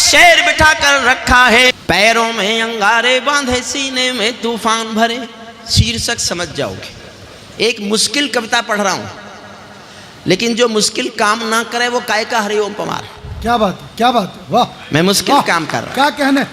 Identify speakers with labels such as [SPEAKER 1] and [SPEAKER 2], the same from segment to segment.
[SPEAKER 1] शेर बिठा कर रखा है, पैरों में अंगारे बांधे सीने में तूफान भरे। शीर्षक समझ जाओगे। एक मुश्किल कविता पढ़ रहा हूं, लेकिन जो मुश्किल काम ना करे वो काय का हरिओम पमार।
[SPEAKER 2] क्या बात है, क्या बात है, वाह।
[SPEAKER 1] मैं मुश्किल काम कर रहा हूं।
[SPEAKER 2] क्या कहने।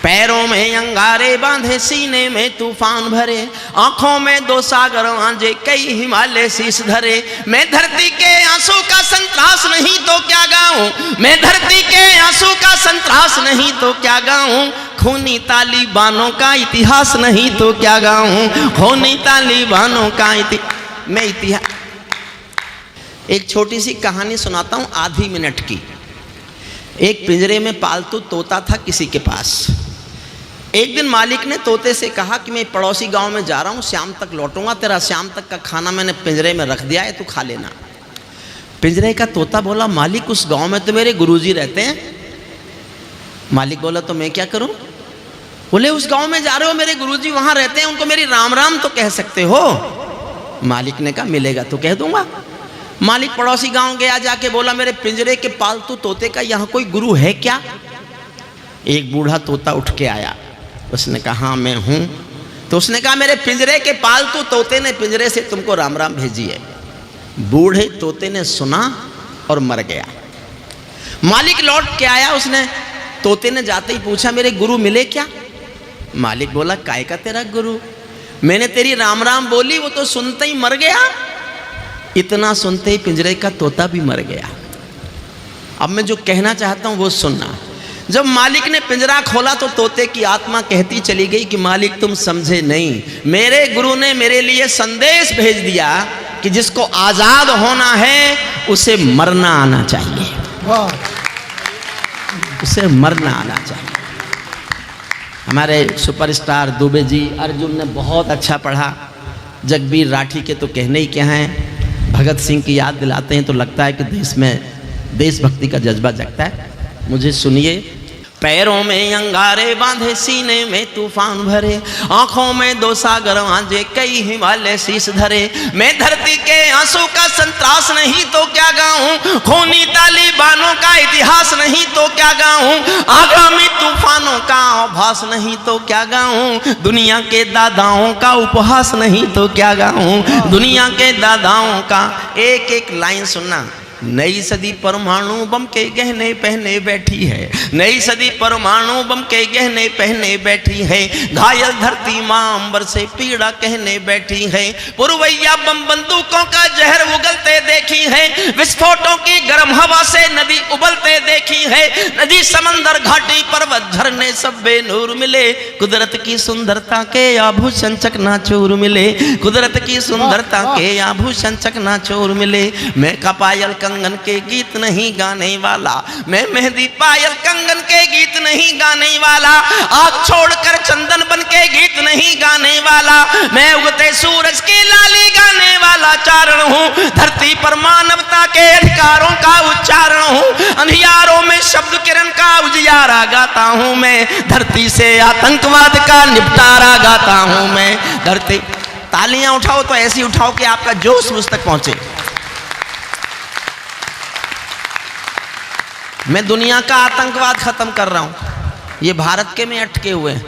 [SPEAKER 1] पैरों में अंगारे बांधे सीने में तूफान भरे, आंखों में दो सागर आंजे कई हिमालय शीश धरे। मैं धरती के आंसू का संतरास नहीं तो क्या गाऊं, मैं धरती के आंसू का संतरास नहीं तो क्या गाऊं, खूनी तालिबानों का इतिहास नहीं तो क्या गाऊं, खूनी तालिबानों का मैं इतिहास। एक छोटी सी कहानी सुनाता हूं, आधी मिनट की। एक पिंजरे में पालतू तोता था किसी के पास। एक दिन मालिक ने तोते से कहा कि मैं पड़ोसी गांव में जा रहा हूं, शाम तक लौटूंगा, तेरा शाम तक का खाना मैंने पिंजरे में रख दिया है, तू खा लेना। पिंजरे का तोता बोला, मालिक उस गांव में तो मेरे गुरुजी रहते हैं। मालिक बोला, तो मैं क्या करूं? बोले, उस गांव में जा रहे हो, मेरे गुरुजी वहां रहते हैं, उनको मेरी राम राम तो कह सकते हो। मालिक ने कहा, मिलेगा तो कह दूंगा। मालिक पड़ोसी गांव गया, जाके बोला, मेरे पिंजरे के पालतू तोते का यहाँ कोई गुरु है क्या? एक बूढ़ा तोता उठ के आया, उसने कहा, हाँ मैं हूं। तो उसने कहा, मेरे पिंजरे के पालतू तोते ने पिंजरे से तुमको राम राम भेजी है। बूढ़े तोते ने सुना और मर गया। मालिक लौट के आया, उसने तोते ने जाते ही पूछा, मेरे गुरु मिले क्या? मालिक बोला, काय का तेरा गुरु, मैंने तेरी राम राम बोली, वो तो सुनते ही मर गया। इतना सुनते ही पिंजरे का तोता भी मर गया। अब मैं जो कहना चाहता हूं वो सुनना। जब मालिक ने पिंजरा खोला तो तोते की आत्मा कहती चली गई कि मालिक तुम समझे नहीं, मेरे गुरु ने मेरे लिए संदेश भेज दिया कि जिसको आजाद होना है उसे मरना आना चाहिए, उसे मरना आना चाहिए। हमारे सुपरस्टार दुबे जी, अर्जुन ने बहुत अच्छा पढ़ा। जगबीर राठी के तो कहने ही क्या है। भगत सिंह की याद दिलाते हैं तो लगता है कि देश में देशभक्ति का जज्बा जगता है। मुझे सुनिए। पैरों में अंगारे बांधे सीने में तूफान भरे, आंखों में दो सागर आंजे कई हिमालय शीश धरे। मैं धरती के आंसू का संतरास नहीं तो क्या गाऊं, खूनी तालिबानों का इतिहास नहीं तो क्या गाऊं, आगामी तूफानों का आभास नहीं तो क्या गाऊं, दुनिया के दादाओं का उपहास नहीं तो क्या गाऊं, दुनिया के दादाओं का। एक एक लाइन सुनना। नई सदी परमाणु बम के गहने पहने बैठी है, नई सदी परमाणु बम के गहने पहने बैठी है, घायल धरती मां अंबर से पीड़ा कहने बैठी है, पुरवैया बम बंदूकों का जहर उगलते देखी है, विस्फोटों की गर्म हवा से नदी उबलते देखी है, नदी समंदर घाटी पर्वत झरने सब बेनूर मिले, कुदरत की सुंदरता के आभूषण चकनाचूर मिले, कुदरत की सुंदरता के आभूषण चकनाचूर मिले। मैं का पायल कंगन के गीत नहीं गाने वाला, मैं मेहंदी पायल कंगन के गीत नहीं गाने वाला, आग छोड़कर चंदन बन के गीत नहीं गाने वाला, मैं उगते सूरज की लाली गाने वाला चारण हूँ, धरती पर मानवता के अधिकारों का उच्चारण हूँ, अंधियारों में शब्द किरण का उजियारा गाता हूँ मैं, धरती से आतंकवाद का निपटारा गाता हूँ मैं। धरती, तालियां उठाओ तो ऐसी उठाओ कि आपका जोश मुझ तक पहुंचे। मैं दुनिया का आतंकवाद खत्म कर रहा हूं, ये भारत के में अटके हुए हैं।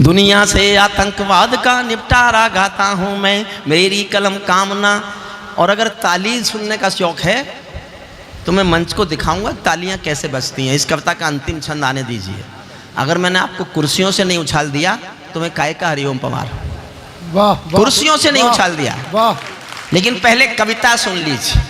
[SPEAKER 1] दुनिया से आतंकवाद का निपटारा गाता हूं मैं, मेरी कलम कामना। और अगर ताली सुनने का शौक है तो मैं मंच को दिखाऊंगा तालियां कैसे बजती हैं। इस कविता का अंतिम छंद आने दीजिए। अगर मैंने आपको कुर्सियों से नहीं उछाल दिया तो मैं काय का हरिओम पवार।
[SPEAKER 2] वाह,
[SPEAKER 1] कुर्सियों से नहीं उछाल दिया,
[SPEAKER 2] वाह।
[SPEAKER 1] लेकिन पहले कविता सुन लीजिए।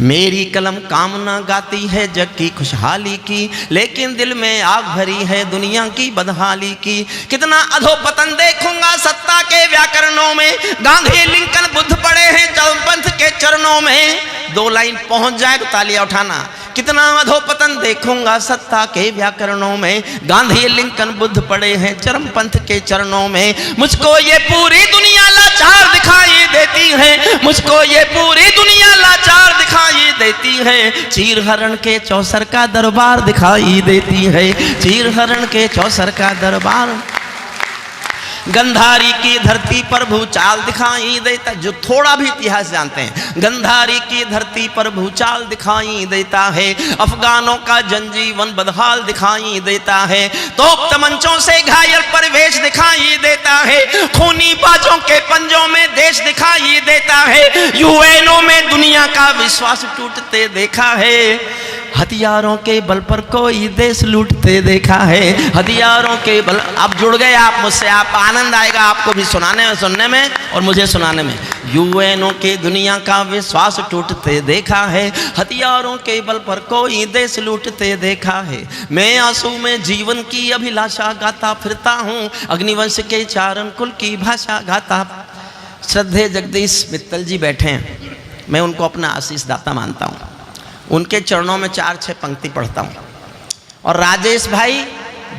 [SPEAKER 1] मेरी कलम कामना गाती है जग की खुशहाली की, लेकिन दिल में आग भरी है दुनिया की बदहाली की। कितना अधोपतन देखूंगा सत्ता के व्याकरणों में, गांधी लिंकन बुद्ध पड़े हैं चरमपंथ के चरणों में। दो लाइन पहुंच जाए तो तालियां उठाना। कितना अधोपतन देखूंगा सत्ता के व्याकरणों में, गांधी लिंकन बुद्ध पड़े हैं चरमपंथ के चरणों में। मुझको ये पूरी दुनिया लाचार दिखाई देती है, मुझको ये पूरी दुनिया लाचार दिखाई देती है। चीर हरण के चौसर का दरबार दिखाई देती है, चीर हरण के चौसर का दरबार। गंधारी की धरती पर भूचाल दिखाई देता, जो थोड़ा भी इतिहास जानते हैं, गंधारी की धरती पर भूचाल दिखाई देता है, अफगानों का जनजीवन बदहाल दिखाई देता है, तोप तमंचों से घायल परिवेश दिखाई देता है, खूनी बाजों के पंजों में देश दिखाई देता है, यूएनओ में दुनिया का विश्वास टूटते देखा है, हथियारों के बल पर कोई देश लूटते देखा है, हथियारों के बल। अब जुड़ गए आप मुझसे, आप आनंद आएगा आपको भी सुनाने में, सुनने में और मुझे सुनाने में। यूएनओ के दुनिया का विश्वास टूटते देखा है, हथियारों के बल पर कोई देश लूटते देखा है, मैं आंसू में जीवन की अभिलाषा गाता फिरता हूँ, अग्निवंश के चारण कुल की भाषा गाता। श्रद्धेय जगदीश मित्तल जी बैठे हैं, मैं उनको अपना आशीष दाता मानता हूँ, उनके चरणों में 4-6 पंक्ति पढ़ता हूँ। और राजेश भाई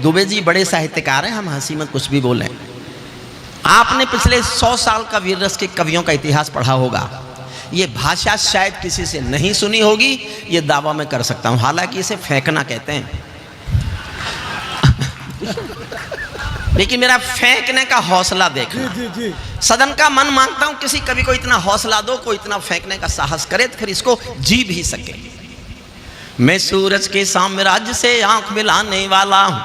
[SPEAKER 1] दुबे जी बड़े साहित्यकार हैं, हम हंसी में कुछ भी बोलें। आपने पिछले 100 साल का वीर रस के कवियों का इतिहास पढ़ा होगा, ये भाषा शायद किसी से नहीं सुनी होगी, ये दावा मैं कर सकता हूँ, हालांकि इसे फेंकना कहते हैं लेकिन मेरा फेंकने का हौसला देखना।
[SPEAKER 2] जी जी।
[SPEAKER 1] सदन का मन मांगता हूं किसी कवि को इतना हौसला दो, कोई इतना फेंकने का साहस करे तो फिर इसको जी भी सके। मैं सूरज के साम्राज्य से आंख मिलाने वाला हूं,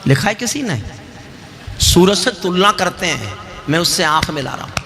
[SPEAKER 1] लिखा है किसी ने, सूरज से तुलना करते हैं, मैं उससे आंख मिला रहा हूं।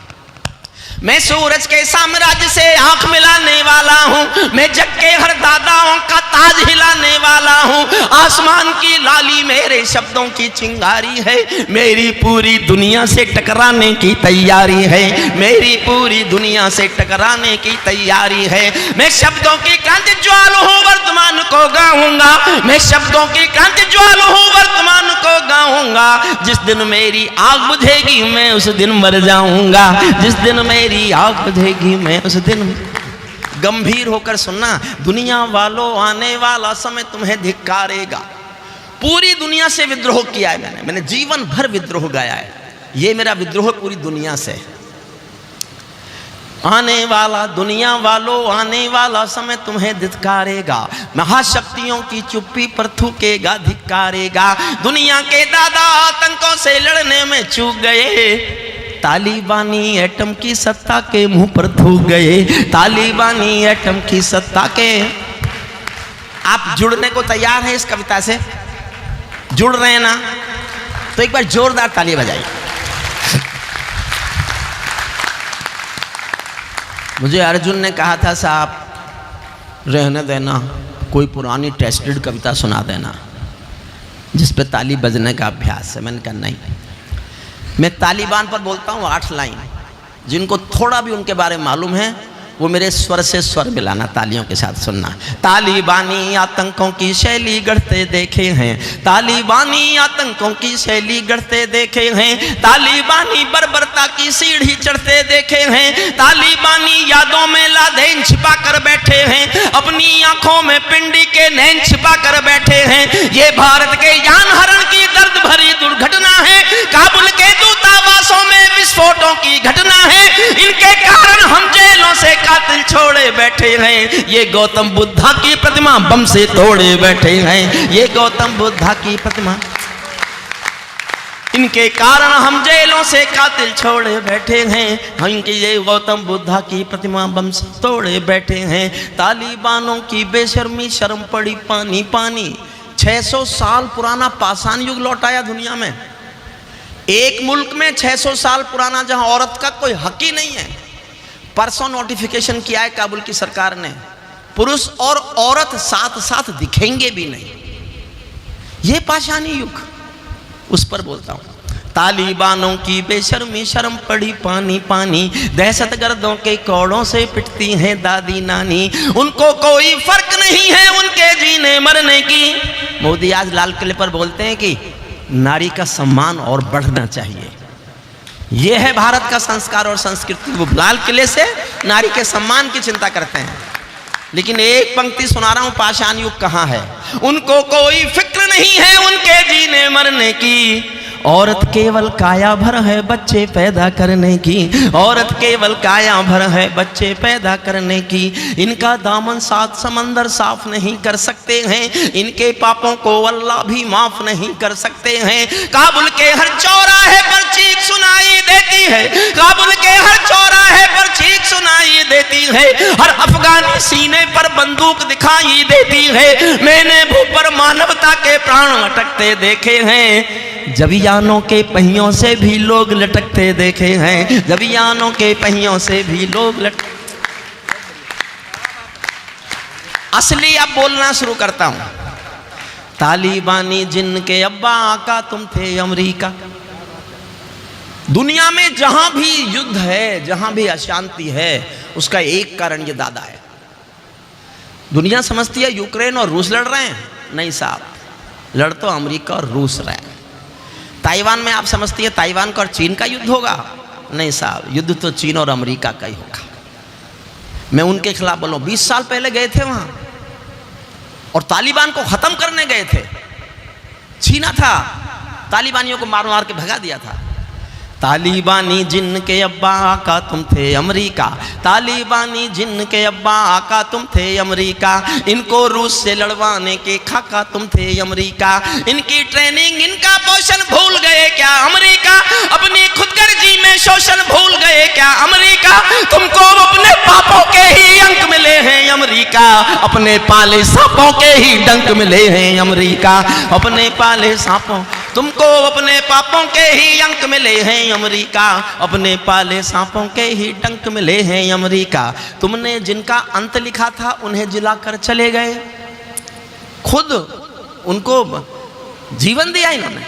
[SPEAKER 1] मैं सूरज के साम्राज्य से आंख मिलाने वाला हूँ, मैं जग के हर दादाओं का ताज हिलाने वाला हूँ, आसमान की लाली मेरे शब्दों की चिंगारी है, मेरी पूरी दुनिया से टकराने की तैयारी है, मेरी पूरी दुनिया से टकराने की तैयारी है, मैं शब्दों की क्रांति ज्वाल हूँ, वर्तमान को गाऊंगा, मैं शब्दों की क्रांति ज्वाल हूँ, वर्तमान को गाऊंगा, जिस दिन मेरी आग बुझेगी मैं उस दिन मर जाऊंगा, जिस दिन मेरी आग बुझेगी मैं उस दिन। गंभीर होकर सुनना, दुनिया वालों आने वाला समय तुम्हें धिक्कारेगा। पूरी दुनिया से विद्रोह किया है मैंने जीवन भर विद्रोह गाया है, ये मेरा विद्रोह पूरी दुनिया से। आने वाला दुनिया वालों आने वाला समय तुम्हें धिक्कारेगा, महाशक्तियों की चुप्पी पर थूकेगा धिक्कारेगा, दुनिया के दादा आतंकों से लड़ने में चूक गए, तालिबानी एटम की सत्ता के मुंह पर थूक गए, तालिबानी एटम की सत्ता के। आप जुड़ने को तैयार हैं इस कविता से? जुड़ रहे हैं ना? तो एक बार जोरदार ताली बजाइए। मुझे अर्जुन ने कहा था साहब रहने देना, कोई पुरानी टेस्टेड कविता सुना देना जिस पे ताली बजने का अभ्यास है। मैंने कहा नहीं, मैं तालिबान पर बोलता हूँ 8 लाइन, जिनको थोड़ा भी उनके बारे में मालूम है वो मेरे स्वर से स्वर मिलाना, तालियों के साथ सुनना। तालिबानी आतंकों की शैली गढ़ते देखे हैं, तालिबानी आतंकों की शैली गढ़ते देखे हैं, तालिबानी बर्बरता की सीढ़ी चढ़ते देखे हैं, तालिबानी यादों में लादेन छिपा कर बैठे हैं, अपनी आंखों में पिंडी के नैन छिपा कर बैठे हैं। ये भारत के यान हरण की दर्द भरी दुर्घटना है, काबुल के दूतावासों में विस्फोटों की घटना है, इनके कारण हम जेलों से कातिल छोड़े बैठे हैं, ये गौतम बुद्धा की प्रतिमा बम से तोड़े बैठे हैं, ये गौतम बुद्धा की प्रतिमा, इनके कारण हम जेलों से कातिल छोड़े बैठे हैं, इनके ये गौतम बुद्धा की प्रतिमा बम से तोड़े बैठे हैं। तालिबानों की बेशर्मी शर्म पड़ी पानी पानी, 600 साल पुराना पाषाण युग लौट आया दुनिया में। एक मुल्क में 600 साल पुराना, जहां औरत का कोई हक ही नहीं है। परसों नोटिफिकेशन किया है काबुल की सरकार ने, पुरुष और औरत साथ साथ दिखेंगे भी नहीं। ये पाषाणी युग, उस पर बोलता हूं। तालिबानों की बेशर्मी शर्म पड़ी पानी पानी, दहशतगर्दों के कौड़ों से पिटती हैं दादी नानी, उनको कोई फर्क नहीं है उनके जीने मरने की। मोदी आज लाल किले पर बोलते हैं कि नारी का सम्मान और बढ़ना चाहिए। यह है भारत का संस्कार और संस्कृति। वो लाल किले से नारी के सम्मान की चिंता करते हैं, लेकिन एक पंक्ति सुना रहा हूं, पाषाण युग कहां है? उनको कोई फिक्र नहीं है उनके जीने मरने की, औरत केवल काया भर है बच्चे पैदा करने की, औरत केवल काया भर है बच्चे पैदा करने की। इनका दामन 7 समंदर साफ नहीं कर सकते हैं, इनके पापों को अल्लाह भी माफ नहीं कर सकते हैं। काबुल के हर चौराहे पर चीख सुनाई देती है, काबुल के हर चौराहे पर चीख सुनाई देती है, हर अफगानी सीने पर बंदूक दिखाई देती है। मैंने भूख पर मानवता के प्राण अटकते देखे हैं, जबियानों के पहियों से भी लोग लटकते देखे हैं, जबियानों के पहियों से भी लोग लटक। असली अब बोलना शुरू करता हूं। तालिबानी जिनके अब्बा आका तुम थे अमेरिका। दुनिया में जहां भी युद्ध है, जहां भी अशांति है, उसका एक कारण ये दादा है। दुनिया समझती है यूक्रेन और रूस लड़ रहे हैं, नहीं साहब, लड़ तो अमेरिका और रूस रहे हैं। ताइवान में आप समझती है ताइवान का और चीन का युद्ध होगा, नहीं साहब, युद्ध तो चीन और अमेरिका का ही होगा। मैं उनके खिलाफ बोलूं, 20 साल पहले गए थे वहां और तालिबान को खत्म करने गए थे। छीना था, तालिबानियों को मार मार के भगा दिया था। तालिबानी जिनके अब्बा आका तुम थे अमेरिका, तालिबानी जिनके अब्बा आका तुम थे अमेरिका, इनको रूस से लड़वाने के खाका तुम थे अमेरिका। इनकी ट्रेनिंग इनका पोषण भूल गए क्या अमेरिका, अपनी खुदगर्जी में शोषण भूल गए क्या अमेरिका। तुमको अपने पापों के ही अंक मिले हैं अमेरिका, अपने पाले सांपों के ही डंक मिले हैं अमेरिका, अपने पाले सांपों। तुमको अपने पापों के ही अंक मिले हैं अमेरिका, अपने पाले सांपों के ही डंक मिले हैं अमेरिका। तुमने जिनका अंत लिखा था उन्हें जिलाकर चले गए, खुद उनको जीवन दिया इन्होंने।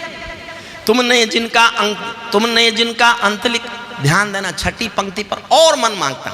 [SPEAKER 1] तुमने जिनका अंत लिख, ध्यान देना छठी पंक्ति पर और मन मांगता।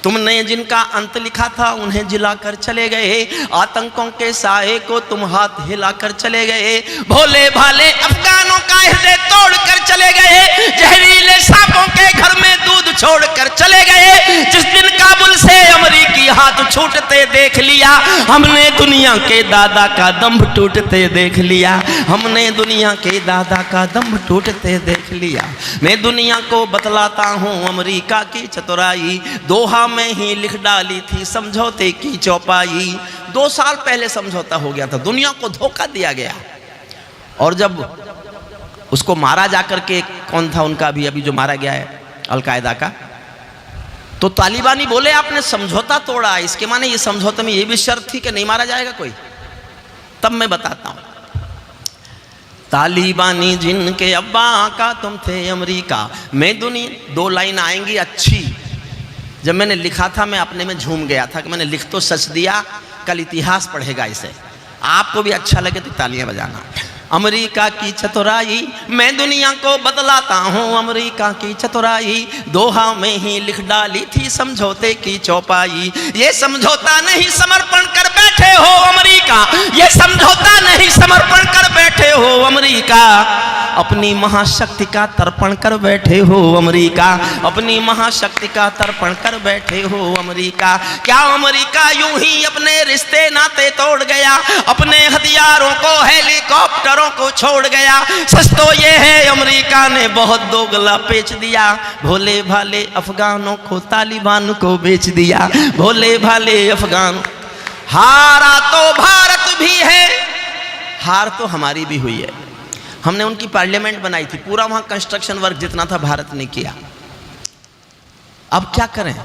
[SPEAKER 1] तुमने जिनका अंत लिखा था उन्हें जिलाकर चले गए, आतंकों के साए को तुम हाथ हिलाकर चले गए। भोले भाले अफगानों का हृदय तोड़कर चले गए, जहरीले सांपों के घर में दूध छोड़कर चले गए। जिस दिन काबुल से अमेरिकी हाथ छूटते देख लिया, हमने दुनिया के दादा का दम्भ टूटते देख लिया, हमने दुनिया के दादा का दम्भ टूटते देख लिया। मैं दुनिया को बतलाता हूँ अमेरिका की चतुराई, दोहा में ही लिख डाली थी समझौते की चौपाई। 2 साल पहले समझौता हो गया था, दुनिया को धोखा दिया गया। और जब उसको मारा जाकर के, कौन था उनका अभी जो मारा गया है अलकायदा का, तो तालिबानी बोले आपने समझौता तोड़ा, इसके माने ये समझौते में ये भी शर्त थी कि नहीं मारा जाएगा कोई। तब मैं बताता हूं, तालिबानी जिनके अब्बा आका तुम थे अमेरिका, मैं दुनिया। 2 लाइन आएंगी अच्छी। जब मैंने लिखा था मैं अपने में झूम गया था कि मैंने लिख तो सच दिया, कल इतिहास पढ़ेगा इसे, आपको भी अच्छा लगे तो तालियां बजाना। अमेरिका की चतुराई मैं दुनिया को बतलाता हूँ, अमेरिका की चतुराई दोहा में ही लिख डाली थी समझौते की चौपाई। ये समझौता नहीं समर्पण कर बैठे हो अमेरिका, ये समझौता नहीं समर्पण कर बैठे हो अमेरिका, अपनी महाशक्ति का तर्पण कर बैठे हो अमेरिका, अपनी महाशक्ति का तर्पण कर बैठे हो अमेरिका। क्या अमेरिका यूं ही अपने रिश्ते नाते तोड़ गया, अपने हथियारों को हेलीकॉप्टरों को छोड़ गया? सच तो ये है अमेरिका ने बहुत दोगला बेच दिया, भोले भाले अफगानों को तालिबान को बेच दिया, भोले भाले अफगान। हारा तो भारत भी है, हार तो हमारी भी हुई है। हमने उनकी पार्लियामेंट बनाई थी, पूरा वहां कंस्ट्रक्शन वर्क जितना था भारत ने किया। अब क्या करें,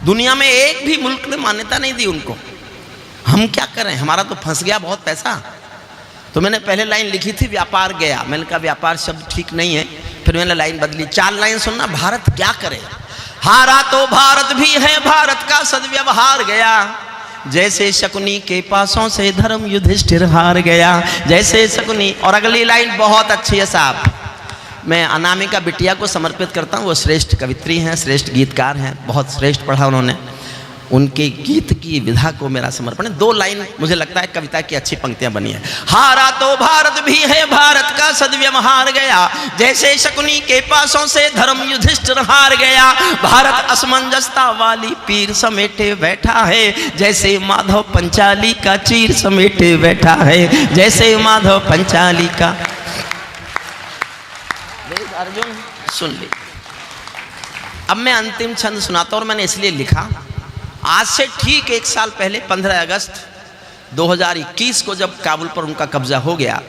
[SPEAKER 1] दुनिया में एक भी मुल्क ने मान्यता नहीं दी उनको, हम क्या करें, हमारा तो फंस गया बहुत पैसा। तो मैंने पहले लाइन लिखी थी व्यापार गया, मैंने कहा व्यापार शब्द ठीक नहीं है, फिर मैंने लाइन बदली, 4 लाइन सुनना, भारत क्या करे। हारा तो भारत भी है, भारत का सद्व्यवहार गया, जैसे शकुनी के पासों से धर्म युधिष्ठिर हार गया, जैसे शकुनी। और अगली लाइन बहुत अच्छी है साहब, मैं अनामिका बिटिया को समर्पित करता हूँ, वो श्रेष्ठ कवित्री हैं, श्रेष्ठ गीतकार हैं, बहुत श्रेष्ठ पढ़ा उन्होंने, उनके गीत की विधा को मेरा समर्पण है। 2 लाइन मुझे लगता है कविता की अच्छी पंक्तियां बनी है। हारा तो भारत भी है, भारत का सद्व्यवहार गया, जैसे शकुनी के पासों से धर्म युधिष्ठिर हार गया, भारत असमंजसता वाली पीर समेटे बैठा है, जैसे माधव पंचाली का चीर समेटे बैठा है, जैसे माधव पंचाली का। अर्जुन सुन ले, अब मैं अंतिम छंद सुनाता हूं और मैंने इसलिए लिखा, आज से ठीक 1 साल पहले 15 अगस्त 2021 को जब काबुल पर उनका कब्जा हो गया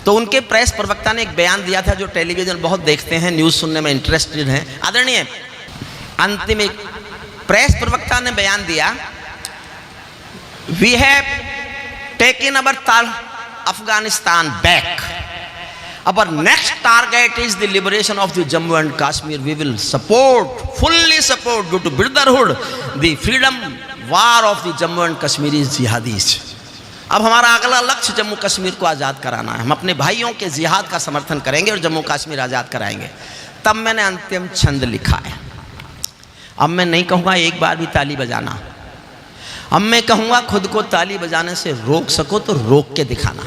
[SPEAKER 1] तो उनके प्रेस प्रवक्ता ने एक बयान दिया था, जो टेलीविजन बहुत देखते हैं, न्यूज़ सुनने में इंटरेस्टेड हैं आदरणीय। अंतिम एक प्रेस प्रवक्ता ने बयान दिया, we have taken our Afghanistan back, our next target is the liberation of the Jammu and Kashmir, we will support, fully support due to brotherhood the freedom war of the Jammu and Kashmiri jihadis. अब हमारा अगला लक्ष्य जम्मू कश्मीर को आज़ाद कराना है, हम अपने भाइयों के जिहाद का समर्थन करेंगे और जम्मू कश्मीर आज़ाद कराएंगे। तब मैंने अंतिम छंद लिखा है। अब मैं नहीं कहूँगा एक बार भी ताली बजाना, अब मैं कहूँगा खुद को ताली बजाने से रोक सको तो रोक के दिखाना।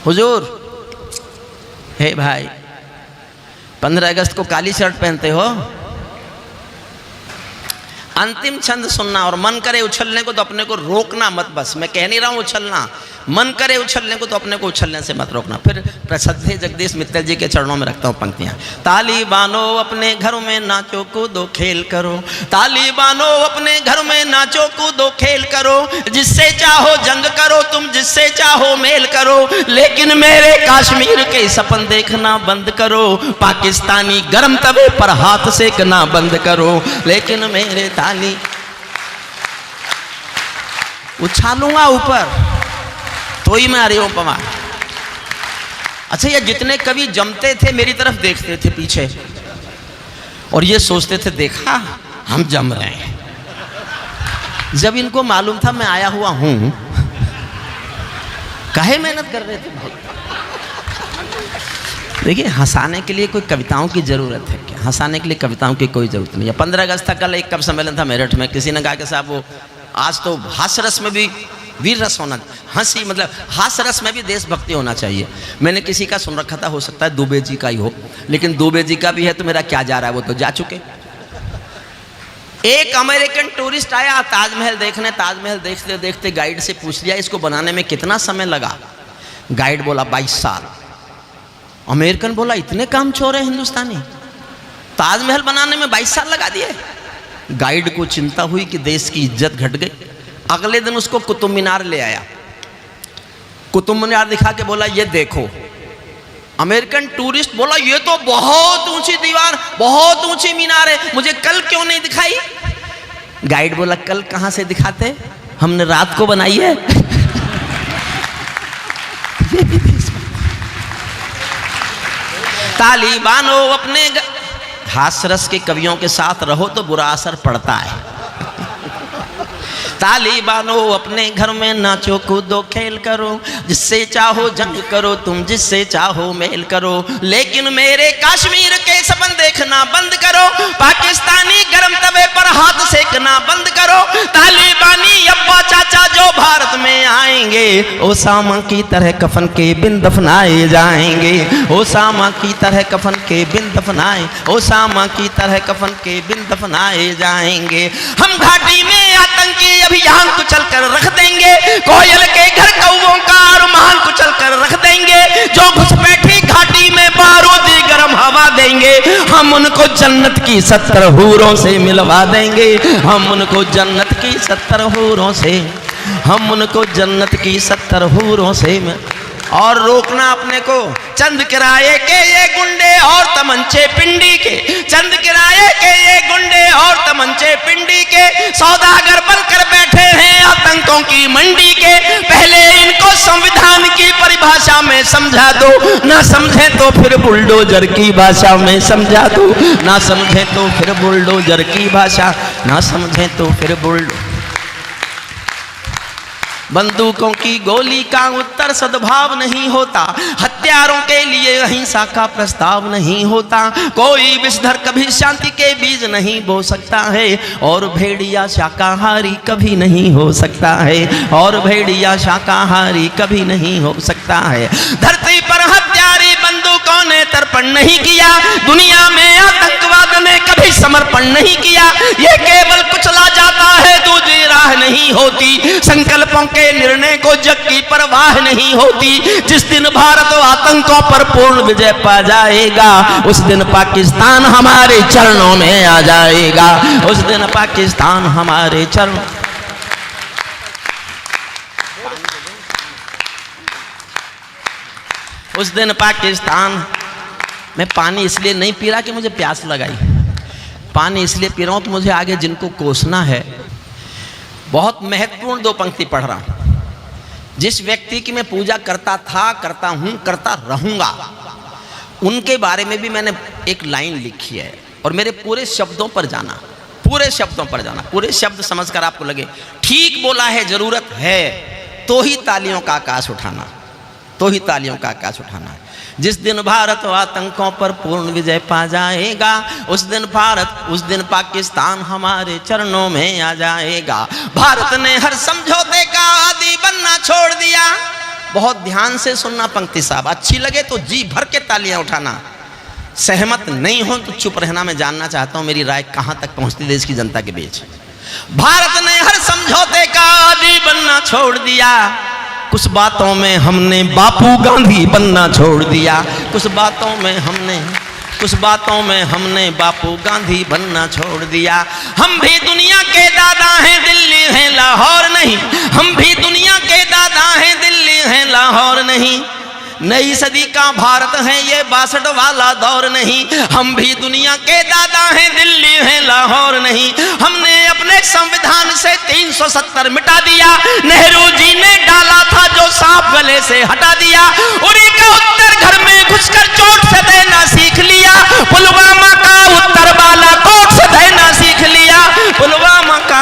[SPEAKER 1] हुजूर, हे भाई, 15 अगस्त को काली शर्ट पहनते हो, अंतिम छंद सुनना और मन करे उछलने को तो अपने को रोकना मत। बस मैं कह नहीं रहा हूँ उछलना, मन करे उछलने को तो अपने को उछलने से मत रोकना। फिर प्रसिद्ध जगदीश मित्तल जी के चरणों में रखता हूँ पंक्तियाँ। ताली बानो अपने घर में नाचो कूदो खेल करो, ताली बानो अपने घर में नाचो कूदो खेल करो, जिससे चाहो जंग करो तुम, जिससे चाहो मेल करो, लेकिन मेरे कश्मीर के सपन देखना बंद करो, पाकिस्तानी गर्म तवे पर हाथ सेकना बंद करो, लेकिन मेरे ताली उछालूंगा ऊपर तो ही मैं आ रही हूं पवार। अच्छा, ये जितने कवि जमते थे मेरी तरफ देखते थे पीछे और ये सोचते थे देखा हम जम रहे हैं। जब इनको मालूम था मैं आया हुआ हूं, काहे मेहनत कर रहे थे भाई। देखिए, हंसाने के लिए कोई कविताओं की जरूरत है क्या? हंसाने के लिए कविताओं की कोई जरूरत नहीं है। 15 अगस्त था, कल एक कवि सम्मेलन था मेरठ में, किसी ने कहा कि साहब वो आज तो हास्य रस में भी वीर रस होना, हंसी मतलब हास्य रस में भी देशभक्ति होना चाहिए। मैंने किसी का सुन रखा था, हो सकता है दुबे जी का ही हो, लेकिन दुबे जी का भी है तो मेरा क्या जा रहा है, वो तो जा चुके। एक अमेरिकन टूरिस्ट आया ताजमहल देखने, ताजमहल देखते देखते गाइड से पूछ लिया इसको बनाने में कितना समय लगा। गाइड बोला 22 साल। अमेरिकन बोला इतने काम चोर है हिंदुस्तानी, ताजमहल बनाने में 22 साल लगा दिए। गाइड को चिंता हुई कि देश की इज्जत घट गई। अगले दिन उसको कुतुब मीनार ले आया, कुतुब मीनार दिखा के बोला ये देखो। अमेरिकन टूरिस्ट बोला ये तो बहुत ऊंची दीवार, बहुत ऊंची मीनार है, मुझे कल क्यों नहीं दिखाई? गाइड बोला कल कहां से दिखाते, हमने रात को बनाई है। ताली बानो अपने हास्य रस के कवियों के साथ रहो तो बुरा असर पड़ता है। ताली बानो अपने घर में नाचो कूदो खेल करो, जिससे चाहो जंग करो तुम, जिससे चाहो मेल करो, लेकिन मेरे कश्मीर के सपन देखना बंद करो, पाकिस्तानी गर्म तवे पर हाथ सेकना बंद करो। तालिबानी अब्बा चाचा जो भारत में आएंगे, ओसामा की तरह कफन के बिन दफनाए जाएंगे, ओसामा की तरह कफन के बिन दफनाए, ओसामा की तरह कफन के बिन दफनाए जाएंगे। हम घाटी में आतंकी अभियान कुचल कर रख देंगे, कोयल के घर कौवों का अरमान कुचल कर रख देंगे, जो घुसपैठी घाटी में बारूदी गर्म हवा देंगे, हम उनको जन्नत की 70 हूरों से मिलवा देंगे, हम उनको जन्नत की 70 हूरों से, हम उनको जन्नत की 70 हूरों से। और रोकना अपने को, चंद किराए के ये गुंडे और तमंचे पिंडी के, चंद किराए के ये गुंडे और तमंचे पिंडी के, सौदागर बनकर बैठे हैं आतंकों की मंडी के। पहले इनको संविधान की परिभाषा में समझा दो, ना समझे तो फिर बुलडोजर की भाषा में समझा दो, ना समझे तो फिर बुलडोजर की भाषा, ना समझे तो फिर बुलडोजर। बंदूकों की गोली का उत्तर सद्भाव नहीं होता, हत्यारों के लिए अहिंसा का प्रस्ताव नहीं होता, कोई विषधर कभी शांति के बीज नहीं बो सकता है, और भेड़िया शाकाहारी कभी नहीं हो सकता है, और भेड़िया शाकाहारी कभी नहीं हो सकता है। धरती पर हत्यारी बंदूकों ने तर्पण नहीं किया, दुनिया में आतंकवाद ने कभी समर्पण नहीं किया, ये केवल कुचला जाता है, दूसरी राह नहीं नहीं होती, संकल्पों के निर्णय को जग की परवाह नहीं होती। जिस दिन भारत आतंकों पर पूर्ण विजय पा जाएगा, उस दिन पाकिस्तान हमारे चरणों में आ जाएगा। उस दिन पाकिस्तान हमारे चरणों। उस दिन पाकिस्तान। मैं पानी इसलिए नहीं पी रहा कि मुझे प्यास लगाई, पानी इसलिए पी रहा हूं कि मुझे आगे जिनको कोसना है। बहुत महत्वपूर्ण 2 पंक्ति पढ़ रहा हूं। जिस व्यक्ति की मैं पूजा करता था, करता हूं, करता रहूंगा, उनके बारे में भी मैंने एक लाइन लिखी है। और मेरे पूरे शब्दों पर जाना, पूरे शब्दों पर जाना, पूरे शब्द समझकर आपको लगे ठीक बोला है, जरूरत है, तो ही तालियों का आकाश उठाना, तो ही तालियों का आकाश उठाना। जिस दिन भारत आतंकों पर पूर्ण विजय पा जाएगा, उस दिन भारत, उस दिन पाकिस्तान हमारे चरणों में आ जाएगा। भारत ने हर समझौते का आदी बनना छोड़ दिया। बहुत ध्यान से सुनना पंक्ति साहब, अच्छी लगे तो जी भर के तालियां उठाना, सहमत नहीं हो तो चुप रहना। मैं जानना चाहता हूं मेरी राय कहां तक पहुंचती देश की जनता के बीच। भारत ने हर समझौते का आदी बनना छोड़ दिया। कुछ बातों में हमने बापू गांधी बनना छोड़ दिया। कुछ बातों में हमने बापू गांधी बनना छोड़ दिया। हम भी दुनिया के दादा हैं, दिल्ली है लाहौर नहीं। हम भी दुनिया के दादा हैं, दिल्ली है लाहौर नहीं। नई सदी का भारत है ये 62 वाला दौर नहीं। हम भी दुनिया के दादा हैं, दिल्ली है लाहौर नहीं। हमने अपने संविधान से 370 मिटा दिया। नेहरू जी ने डाला था जो सांप गले से हटा दिया। उरी का उत्तर घर में घुसकर चोट से देना सीख लिया। पुलवामा का उत्तर बालाकोट से देना सीख लिया। पुलवामा का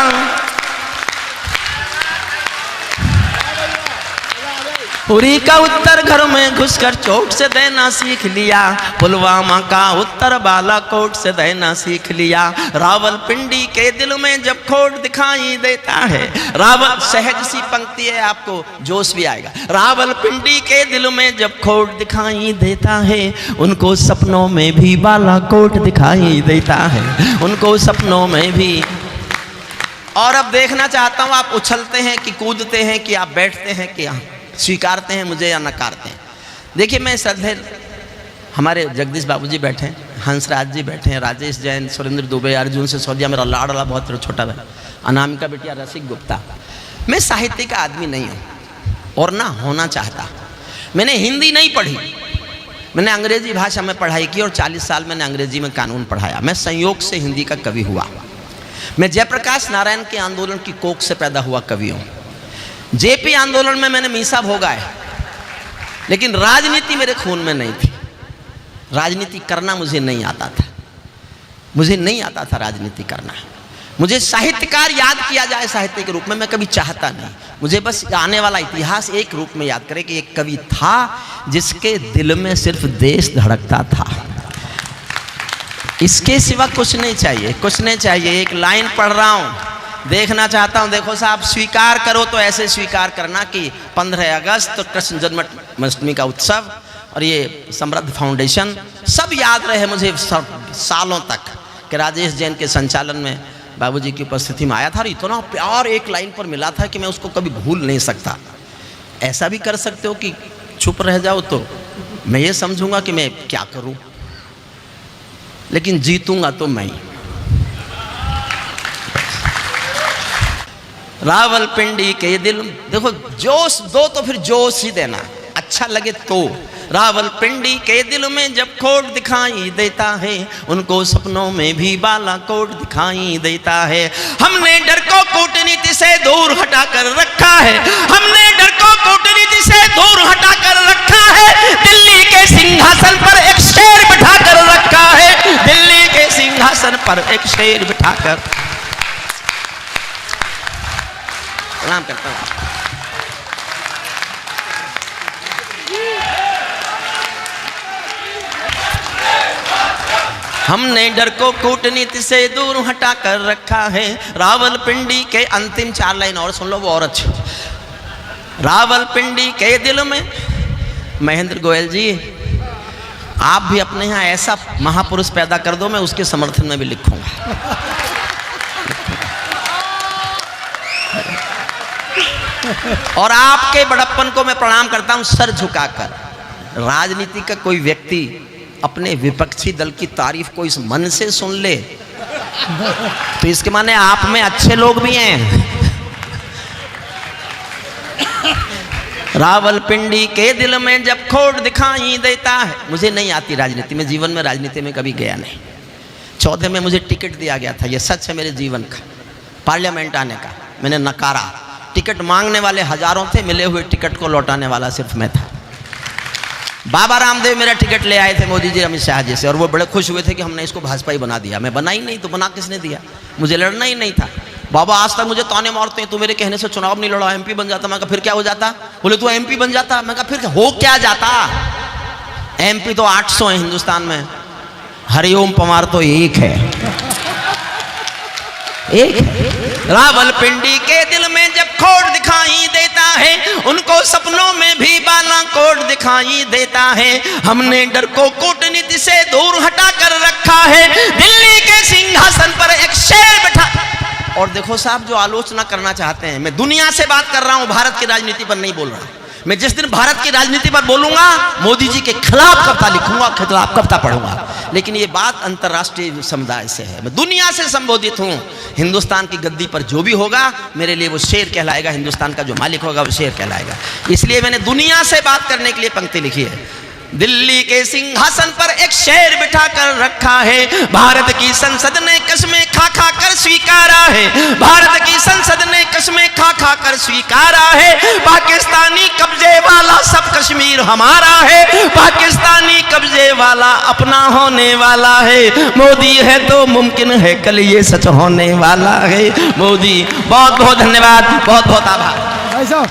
[SPEAKER 1] उरी का उत्तर घर में घुसकर चोट से देना सीख लिया। पुलवामा का उत्तर बालाकोट से देना सीख लिया। रावलपिंडी के दिल में जब खोट दिखाई देता है, रावल, सहज सी पंक्ति है, आपको जोश भी आएगा। रावलपिंडी के दिल में जब खोट दिखाई देता है, उनको सपनों में भी बालाकोट दिखाई देता है, उनको सपनों में भी। और अब देखना चाहता हूं आप उछलते हैं कि कूदते हैं कि आप बैठते हैं कि स्वीकारते हैं मुझे या नकारते हैं। देखिए, मैं श्रद्धेय हमारे जगदीश बाबूजी बैठे हैं, हंसराज जी बैठे हैं, राजेश जैन, सुरेंद्र दुबे, अर्जुन से सौदिया, मेरा लाडला बहुत छोटा भाई, अनामिका बेटिया, रसिक गुप्ता। मैं साहित्य का आदमी नहीं हूँ और ना होना चाहता। मैंने हिंदी नहीं पढ़ी, मैंने अंग्रेजी भाषा में पढ़ाई की और 40 साल मैंने अंग्रेजी में कानून पढ़ाया। मैं संयोग से हिंदी का कवि हुआ। मैं जयप्रकाश नारायण के आंदोलन की कोख से पैदा हुआ कवि हूँ। जेपी आंदोलन में मैंने मीसा भोगा है, लेकिन राजनीति मेरे खून में नहीं थी। राजनीति करना मुझे नहीं आता था, मुझे नहीं आता था राजनीति करना। मुझे साहित्यकार याद किया जाए साहित्य के रूप में, मैं कभी चाहता नहीं। मुझे बस आने वाला इतिहास एक रूप में याद करे कि एक कवि था जिसके दिल में सिर्फ देश धड़कता था। इसके सिवा कुछ नहीं चाहिए, कुछ नहीं चाहिए। एक लाइन पढ़ रहा हूं, देखना चाहता हूं। देखो साहब, स्वीकार करो तो ऐसे स्वीकार करना कि 15 अगस्त तो कृष्ण जन्माष्टमी का उत्सव और ये समृद्ध फाउंडेशन सब याद रहे मुझे सालों तक कि राजेश जैन के संचालन में बाबूजी की उपस्थिति में आया था और इतना प्यार एक लाइन पर मिला था कि मैं उसको कभी भूल नहीं सकता। ऐसा भी कर सकते हो कि चुप रह जाओ तो मैं ये समझूंगा कि मैं क्या करूं, लेकिन जीतूंगा तो मैं। रावलपिंडी के दिल, देखो जोश दो तो फिर जोश ही देना, अच्छा लगे तो। रावलपिंडी के दिल में जब खोट दिखाई देता है, उनको सपनों में भी बालाकोट दिखाई देता है। हमने डर को कूटनीति से दूर हटा कर रखा है, हमने डर को कूटनीति से दूर हटा कर रखा है। दिल्ली के सिंहासन पर एक शेर बिठा कर रखा है, दिल्ली के सिंहासन पर एक शेर बिठा कर। प्रणाम करता हूं। हमने डर को कूटनीति से दूर हटा कर रखा है। रावलपिंडी के अंतिम 4 लाइन और सुन लो, वो और अच्छी। रावलपिंडी के दिल में, महेंद्र गोयल जी आप भी अपने यहाँ ऐसा महापुरुष पैदा कर दो, मैं उसके समर्थन में भी लिखूंगा। और आपके बड़प्पन को मैं प्रणाम करता हूं सर झुकाकर। राजनीति का कोई व्यक्ति अपने विपक्षी दल की तारीफ को इस मन से सुन ले तो इसके माने आप में अच्छे लोग भी हैं। रावलपिंडी के दिल में जब खोट दिखाई देता है। मुझे नहीं आती राजनीति में, जीवन में राजनीति में कभी गया नहीं। 14 में मुझे टिकट दिया गया था, यह सच है मेरे जीवन का, पार्लियामेंट आने का। मैंने नकारा। टिकट मांगने वाले हजारों थे, मिले हुए टिकट को लौटाने वाला सिर्फ मैं था। बाबा रामदेव मेरा टिकट ले आए थे, मोदी जी, अमित शाह जी से, और वो बड़े खुश हुए थे कि हमने इसको भाजपा ही बना दिया। मैं बना ही नहीं तो बना किसने दिया? मुझे लड़ना ही नहीं था। बाबा आज तक मुझे ताने मारते हैं, तू मेरे कहने से चुनाव नहीं लड़ा, एमपी बन जाता। मैं कहा फिर क्या हो जाता? बोले तू एमपी बन जाता। मैं कहा फिर हो क्या जाता? एमपी तो 800 है हिंदुस्तान में, हरिओम पवार तो एक है, एक। रावलपिंडी के दिल में जब खोट दिखाई देता है, उनको सपनों में भी बालाकोट दिखाई देता है। हमने डर को कूटनीति से दूर हटा कर रखा है, दिल्ली के सिंहासन पर एक शेर बैठा। और देखो साहब, जो आलोचना करना चाहते हैं, मैं दुनिया से बात कर रहा हूं, भारत की राजनीति पर नहीं बोल रहा। मैं जिस दिन भारत की राजनीति पर बोलूंगा, मोदी जी के खिलाफ कविता लिखूंगा, खिलाफ कविता पढ़ूंगा। लेकिन ये बात अंतर्राष्ट्रीय समुदाय से है, मैं दुनिया से संबोधित हूं। हिंदुस्तान की गद्दी पर जो भी होगा, मेरे लिए वो शेर कहलाएगा। हिंदुस्तान का जो मालिक होगा वो शेर कहलाएगा। इसलिए मैंने दुनिया से बात करने के लिए पंक्ति लिखी है। दिल्ली के सिंहासन पर एक शेर बिठा कर रखा है, भारत की संसद ने कस्में खा खा कर स्वीकारा है। भारत की संसद ने कस्में खा खा कर स्वीकारा है, पाकिस्तानी कब्जे वाला सब कश्मीर हमारा है। पाकिस्तानी कब्जे वाला अपना होने वाला है। मोदी है तो मुमकिन है कल ये सच होने वाला है। मोदी, बहुत बहुत धन्यवाद, बहुत बहुत आभार।
[SPEAKER 2] भाई साहब